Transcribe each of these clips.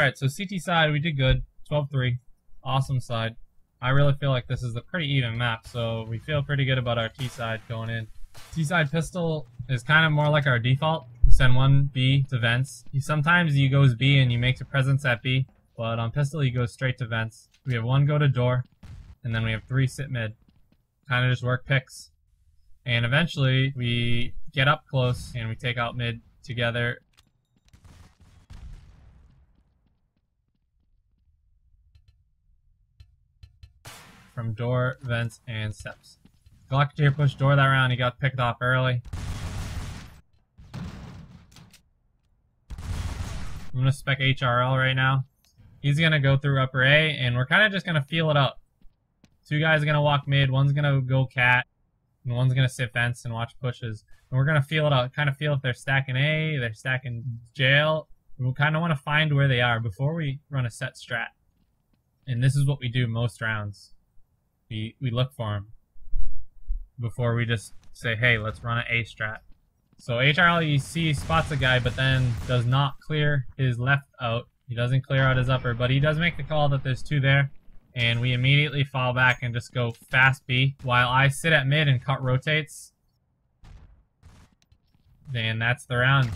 Alright, so CT side, we did good. 12-3. Awesome side. I really feel like this is a pretty even map, so we feel pretty good about our T side going in. T side pistol is kind of more like our default. You send one B to vents. Sometimes he goes B and you make a presence at B, but on pistol he goes straight to vents. We have one go to door, and then we have 3 sit mid. Kind of just work picks. And eventually we get up close and we take out mid together. From door, vents, and steps. Glocketeer pushed door that round. He got picked off early. I'm going to spec HRL right now. He's going to go through upper A, and we're kind of just going to feel it out. 2 guys are going to walk mid, one's going to go cat, and one's going to sit vents and watch pushes. And we're going to feel it out, kind of feel if they're stacking A, they're stacking jail. We kind of want to find where they are before we run a set strat. And this is what we do most rounds. We look for them before we just say, hey, let's run an A strat. So HRLEC spots a guy, but then does not clear his left out. He doesn't clear out his upper, but he does make the call that there's 2 there. And we immediately fall back and just go fast B while I sit at mid and cut rotates. And that's the round.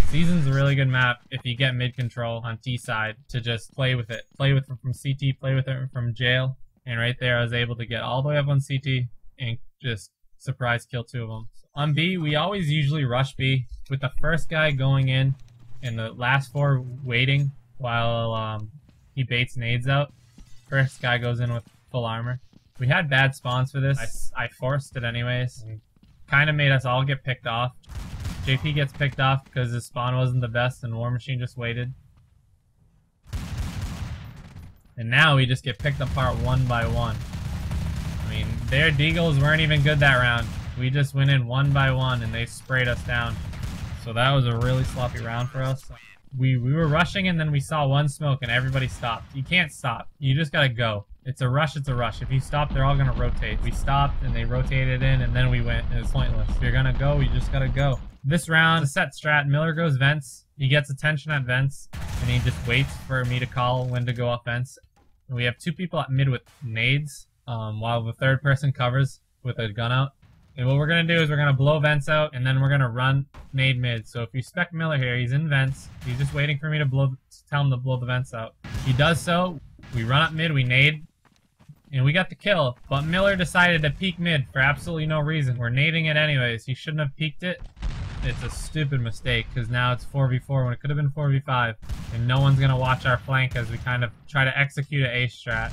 Season's a really good map if you get mid control on T side to just play with it. Play with it from CT, play with it from jail. And right there I was able to get all the way up on CT and just surprise kill 2 of them. On B, we always usually rush B with the first guy going in and the last 4 waiting while he baits nades out. First guy goes in with full armor. We had bad spawns for this. I forced it anyways. Kind of made us all get picked off. JP gets picked off because his spawn wasn't the best and War Machine just waited. And now we just get picked apart one by one. I mean, their deagles weren't even good that round. We just went in one by one and they sprayed us down. So that was a really sloppy round for us. We were rushing and then we saw one smoke and everybody stopped. You can't stop. You just gotta go. It's a rush, it's a rush. If you stop, they're all gonna rotate. We stopped and they rotated in and then we went. It was pointless. If you're gonna go, you just gotta go. This round, a set strat, Miller goes vents. He gets attention at vents and he just waits for me to call when to go up vents. And we have 2 people at mid with nades while the 3rd person covers with a gun out. And what we're going to do is we're going to blow vents out and then we're going to run nade mid. So if you spec Miller here, he's in vents. He's just waiting for me to tell him to blow the vents out. He does so. We run up mid, we nade, and we got the kill. But Miller decided to peek mid for absolutely no reason. We're nading it anyways. He shouldn't have peeked it. It's a stupid mistake because now it's 4v4 when it could have been 4v5. And no one's going to watch our flank as we kind of try to execute an A strat.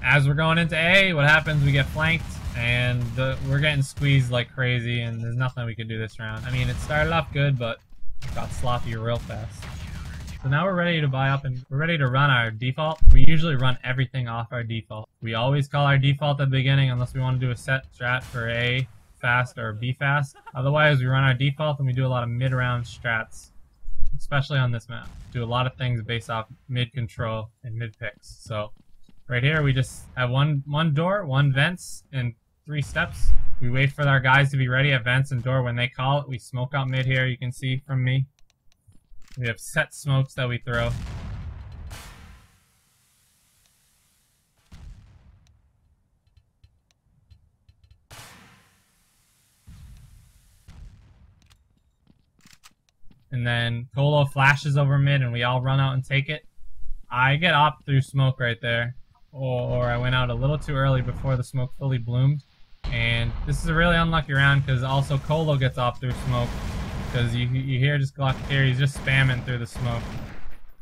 As we're going into A, what happens? We get flanked. And we're getting squeezed like crazy, and there's nothing we could do this round. I mean, it started off good, but it got sloppy real fast. So now we're ready to buy up, and we're ready to run our default. We usually run everything off our default. We always call our default at the beginning unless we want to do a set strat for A fast or B fast. Otherwise, we run our default, and we do a lot of mid-round strats, especially on this map. Do a lot of things based off mid control and mid picks. So right here, we just have one door, 1 vents, and 3 steps. We wait for our guys to be ready at vents and door. When they call it, we smoke out mid here, you can see from me. We have set smokes that we throw. And then Colo flashes over mid and we all run out and take it. I get op through smoke right there. Or I went out a little too early before the smoke fully bloomed. And this is a really unlucky round because also Colo gets off through smoke. Because you hear just Glocketeer, he's just spamming through the smoke.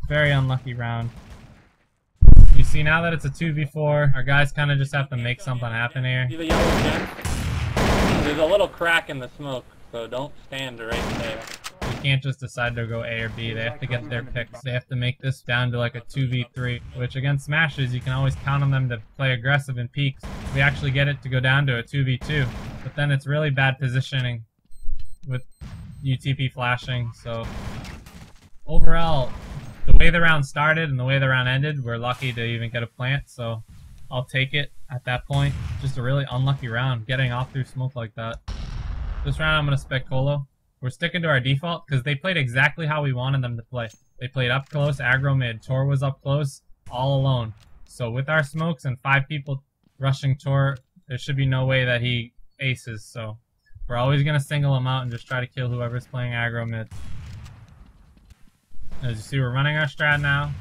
Very unlucky round. You see now that it's a 2v4, our guys kind of just have to make something happen here. See the yellow gem? There's a little crack in the smoke, so don't stand right there. You can't just decide to go A or B. They have to get their picks. They have to make this down to like a 2v3, which against smashes, you can always count on them to play aggressive in peaks. We actually get it to go down to a 2v2, but then it's really bad positioning with UTP flashing. So overall, the way the round started and the way the round ended, we're lucky to even get a plant, so I'll take it at that point. Just a really unlucky round, getting off through smoke like that. This round I'm going to spec Colo. We're sticking to our default because they played exactly how we wanted them to play. They played up close, aggro mid. Tor was up close, all alone. So with our smokes and 5 people rushing Tor, there should be no way that he aces. So we're always going to single him out and just try to kill whoever's playing aggro mid. As you see, we're running our strat now.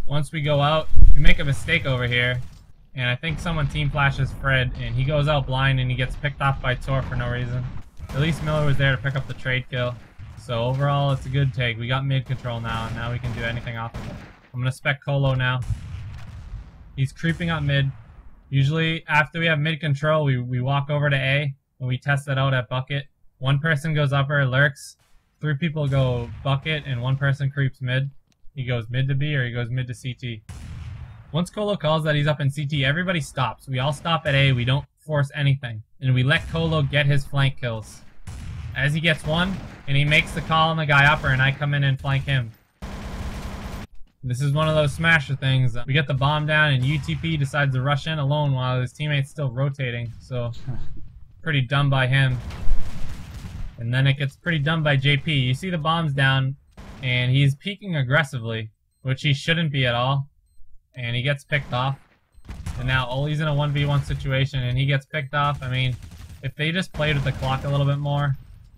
Once we go out, we make a mistake over here. And I think someone team flashes Fred, and he goes out blind and he gets picked off by Tor for no reason. At least Miller was there to pick up the trade kill. So overall, it's a good take. We got mid control now, and now we can do anything off of it. I'm going to spec Colo now. He's creeping up mid. Usually, after we have mid control, we walk over to A, and we test it out at bucket. One person goes upper, lurks. 3 people go bucket, and 1 person creeps mid. He goes mid to B, or he goes mid to CT. Once Colo calls that he's up in CT, everybody stops. We all stop at A, we don't force anything. And we let Colo get his flank kills. As he gets one, and he makes the call on the guy upper, and I come in and flank him. This is one of those smasher things. We get the bomb down, and UTP decides to rush in alone while his teammate's still rotating. So, pretty dumb by him. And then it gets pretty dumb by JP. You see the bombs down, and he's peeking aggressively, which he shouldn't be at all. And he gets picked off. And now Oli's in a 1v1 situation, and he gets picked off. I mean, if they just played with the clock a little bit more,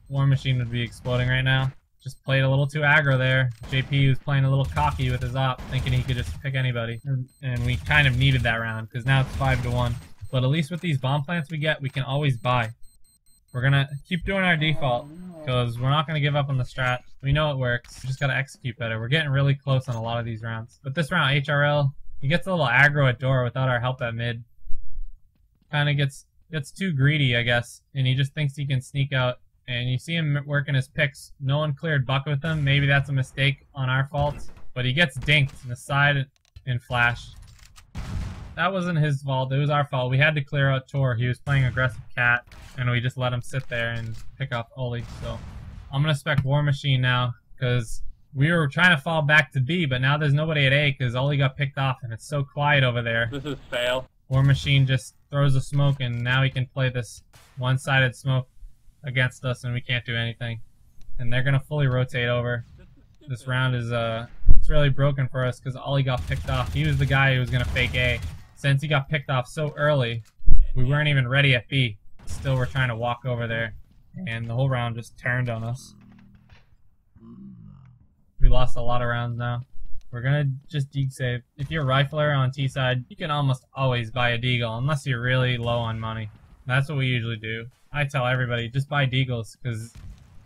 War Machine would be exploding right now. Just played a little too aggro there. JP was playing a little cocky with his op, thinking he could just pick anybody. And we kind of needed that round, because now it's 5-1. But at least with these bomb plants we get, we can always buy. We're going to keep doing our default, because we're not going to give up on the strat. We know it works. We just got to execute better. We're getting really close on a lot of these rounds. But this round, HRL, he gets a little aggro at door without our help at mid. Kind of gets too greedy, I guess, and he just thinks he can sneak out. And you see him working his picks. No one cleared bucket with him. Maybe that's a mistake on our fault. But he gets dinked in the side and flashed. That wasn't his fault. It was our fault. We had to clear out Tor. He was playing aggressive cat, and we just let him sit there and pick up Oli. So I'm going to spec War Machine now, because we were trying to fall back to B, but now there's nobody at A because Oli got picked off, and it's so quiet over there. This is fail. War Machine just throws a smoke, and now he can play this one-sided smoke against us, and we can't do anything. And they're going to fully rotate over. This round is it's really broken for us because Oli got picked off. He was the guy who was going to fake A. Since he got picked off so early, we weren't even ready at B. Still, we're trying to walk over there, and the whole round just turned on us. We lost a lot of rounds now. We're gonna just deagle save. If you're a rifler on T side, you can almost always buy a deagle unless you're really low on money. That's what we usually do. I tell everybody, just buy deagles, because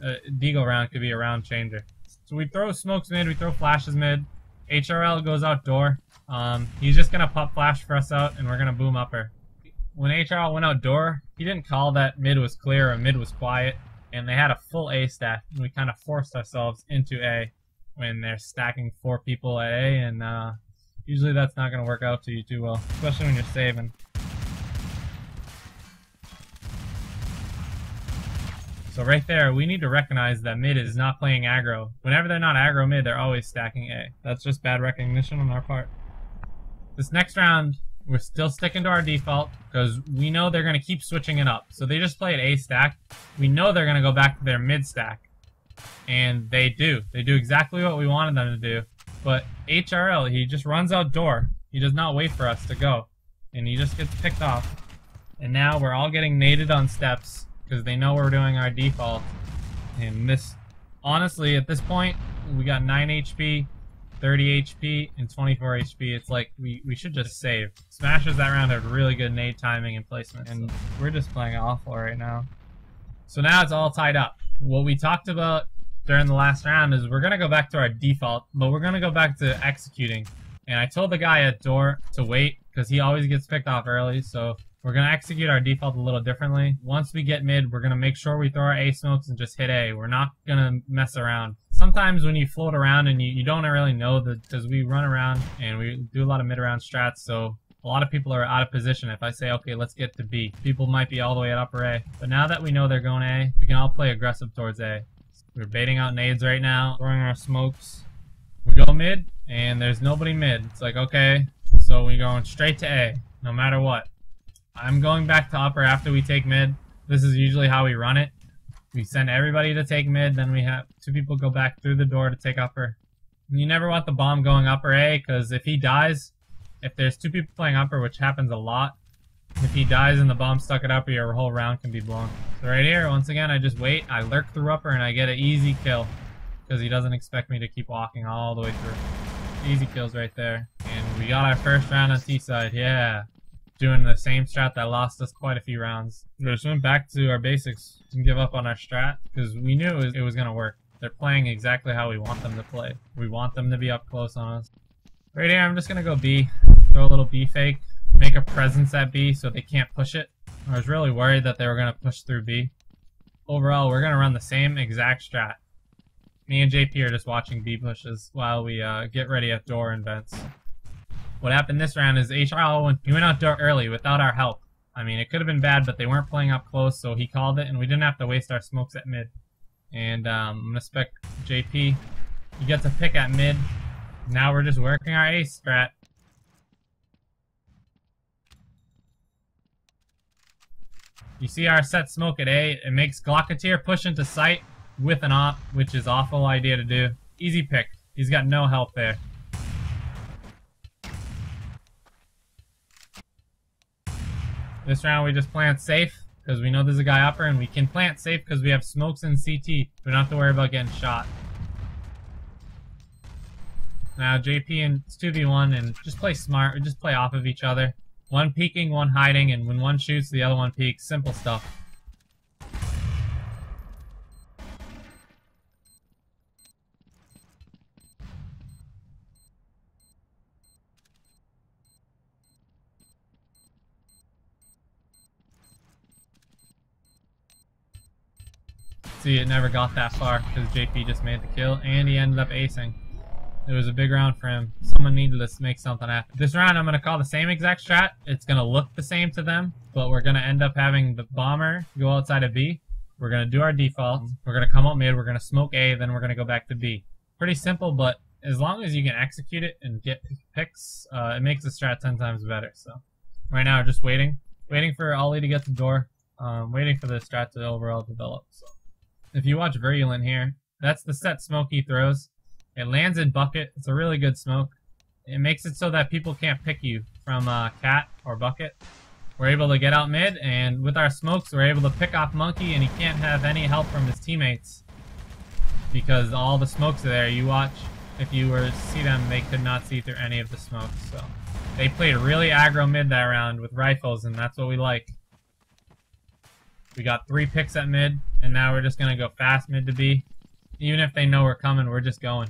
a deagle round could be a round changer. So we throw smokes mid, we throw flashes mid. HRL goes outdoor. He's just gonna pop flash for us out, and we're gonna boom upper. When HRL went outdoor, he didn't call that mid was clear or mid was quiet, and they had a full A stack, and we kind of forced ourselves into A when they're stacking 4 people at A, and usually that's not gonna work out to you too well, especially when you're saving. So right there, we need to recognize that mid is not playing aggro. Whenever they're not aggro mid, they're always stacking A. That's just bad recognition on our part. This next round, we're still sticking to our default because we know they're going to keep switching it up. So they just played A stack. We know they're going to go back to their mid stack. And they do. They do exactly what we wanted them to do. But HRL, he just runs out door. He does not wait for us to go. And he just gets picked off. And now we're all getting naded on steps because they know we're doing our default. And this, honestly, at this point, we got 9 HP, 30 HP, and 24 HP. It's like we should just save. Smashers that round had really good nade timing and placement, and we're just playing awful right now. So now it's all tied up. What we talked about during the last round is we're going to go back to our default, but we're going to go back to executing. And I told the guy at door to wait because he always gets picked off early, so we're going to execute our default a little differently. Once we get mid, we're going to make sure we throw our A smokes and just hit A. We're not going to mess around. Sometimes when you float around and you don't really know, because we run around and we do a lot of mid-round strats, so a lot of people are out of position. If I say, okay, let's get to B, people might be all the way at upper A. But now that we know they're going A, we can all play aggressive towards A. We're baiting out nades right now, throwing our smokes. We go mid, and there's nobody mid. It's like, okay, so we're going straight to A, no matter what. I'm going back to upper after we take mid. This is usually how we run it. We send everybody to take mid, then we have 2 people go back through the door to take upper. You never want the bomb going upper A, because if he dies, if there's two people playing upper, which happens a lot, if he dies and the bomb's stuck at upper, your whole round can be blown. So right here, once again, I just wait, I lurk through upper, and I get an easy kill, because he doesn't expect me to keep walking all the way through. Easy kills right there. And we got our first round on T-side, yeah. Doing the same strat that lost us quite a few rounds. We just went back to our basics and give up on our strat, because we knew it was going to work. They're playing exactly how we want them to play. We want them to be up close on us. Right here, I'm just going to go B. Throw a little B fake. Make a presence at B so they can't push it. I was really worried that they were going to push through B. Overall, we're going to run the same exact strat. Me and JP are just watching B pushes while we get ready at door and vents. What happened this round is HRL went out door early without our help. I mean, it could have been bad, but they weren't playing up close, so he called it, and we didn't have to waste our smokes at mid. And I'm going to spec JP. He gets a pick at mid. Now we're just working our ace strat. You see our set smoke at A. It makes Glocketeer push into sight with an op, which is awful idea to do. Easy pick. He's got no help there. This round we just plant safe because we know there's a guy upper, and we can plant safe because we have smokes in CT. We don't have to worry about getting shot. Now JP and it's 2v1 and just play smart. We just play off of each other. One peeking, one hiding, and when one shoots, the other one peeks. Simple stuff. See, it never got that far because JP just made the kill, and he ended up acing. It was a big round for him. Someone needed to make something happen. This round, I'm going to call the same exact strat. It's going to look the same to them, but we're going to end up having the bomber go outside of B. We're going to do our default. We're going to come out mid. We're going to smoke A, then we're going to go back to B. Pretty simple, but as long as you can execute it and get picks, it makes the strat 10 times better. So right now, we're just waiting for Ollie to get the door, waiting for the strat to overall develop. So if you watch Virulent here, that's the set smoke he throws. It lands in bucket. It's a really good smoke. It makes it so that people can't pick you from cat or bucket. We're able to get out mid, and with our smokes, we're able to pick off Monkey, and he can't have any help from his teammates because all the smokes are there. You watch, if you were to see them, they could not see through any of the smokes. So they played really aggro mid that round with rifles, and that's what we like. We got 3 picks at mid, and now we're just going to go fast mid to B. Even if they know we're coming, we're just going.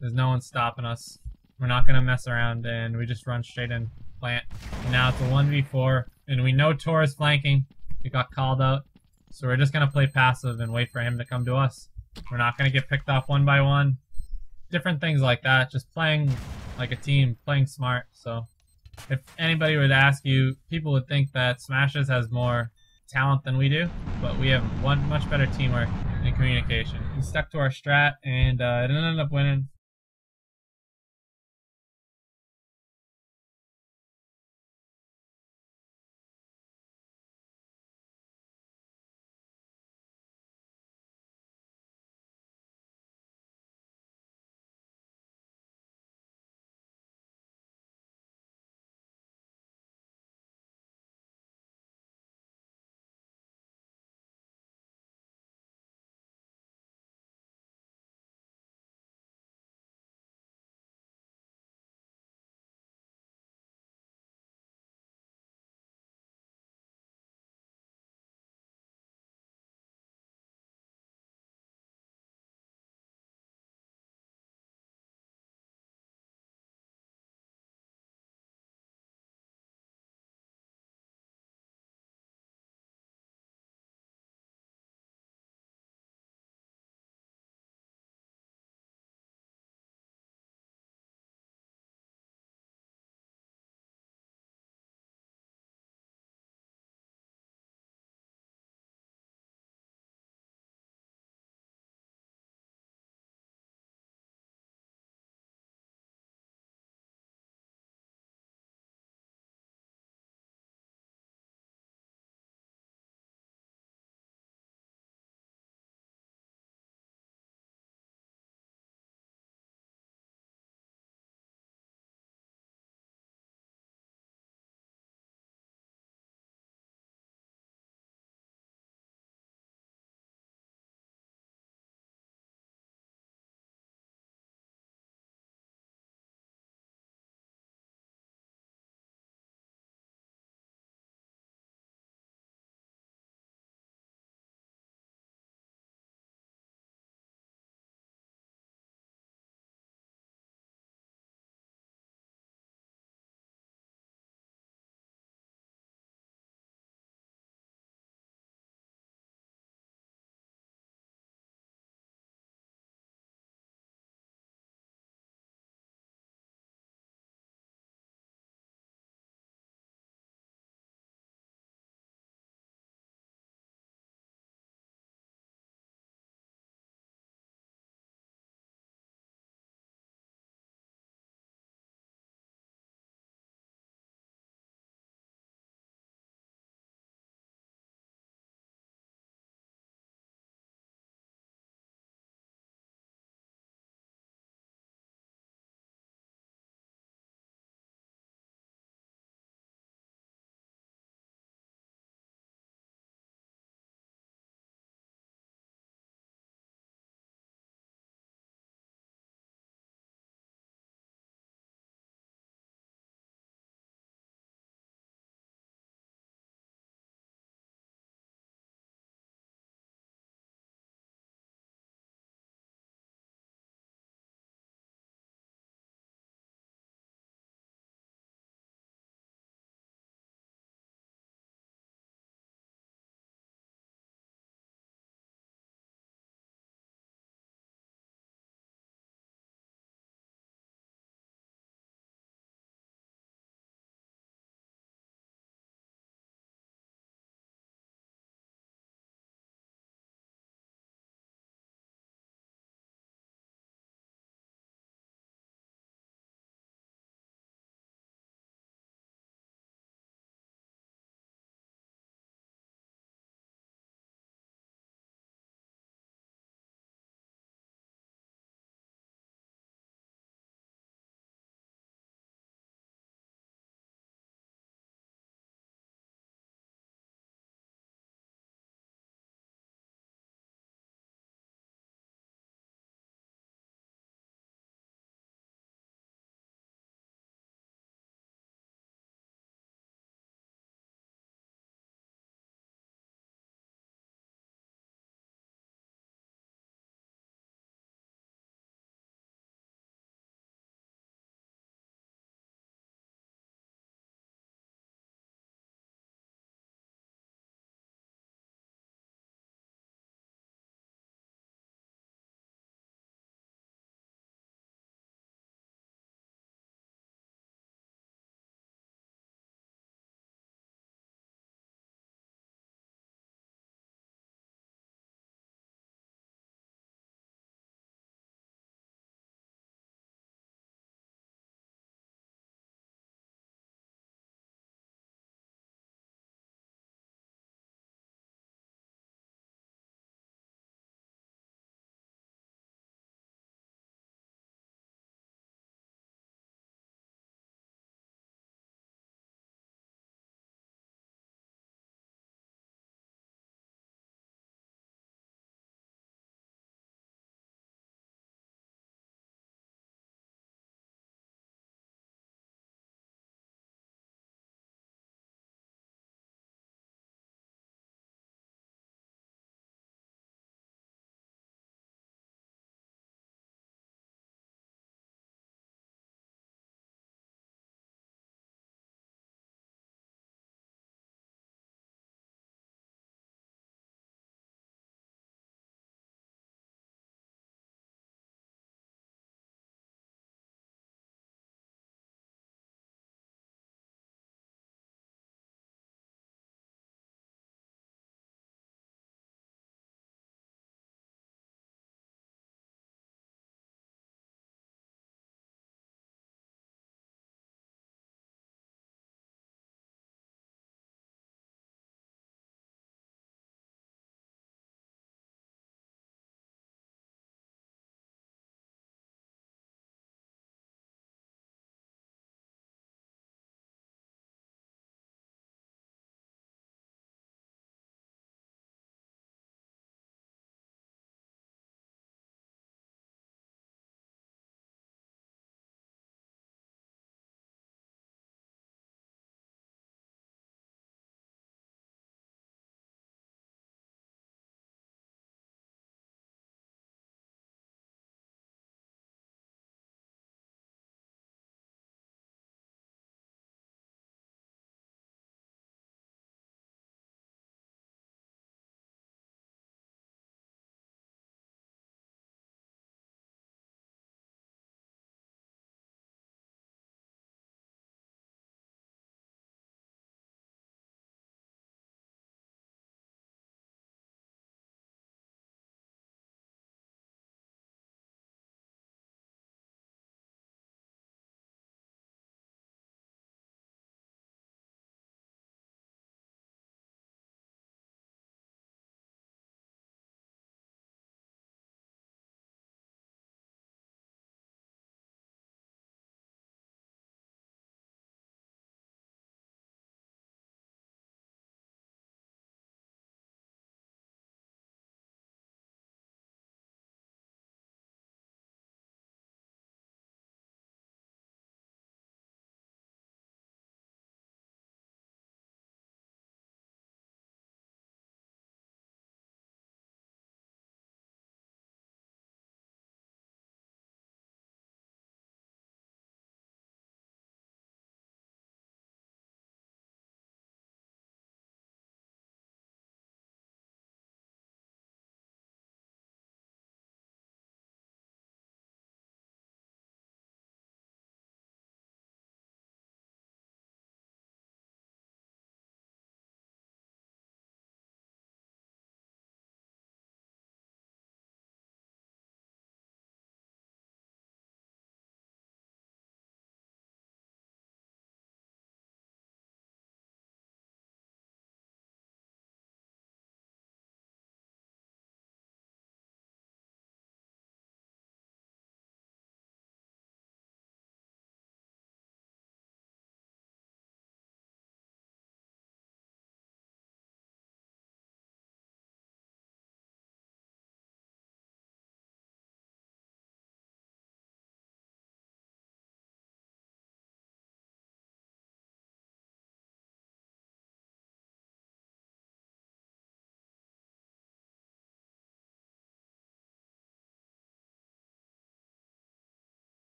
There's no one stopping us. We're not going to mess around, and we just run straight in, plant. And now it's a 1v4, and we know Tor is flanking. He got called out, so we're just going to play passive and wait for him to come to us. We're not going to get picked off one by one. Different things like that, just playing like a team, playing smart. So if anybody would ask you, people would think that Smashes has more talent than we do, but we have much better teamwork and communication. We stuck to our strat, and it ended up winning.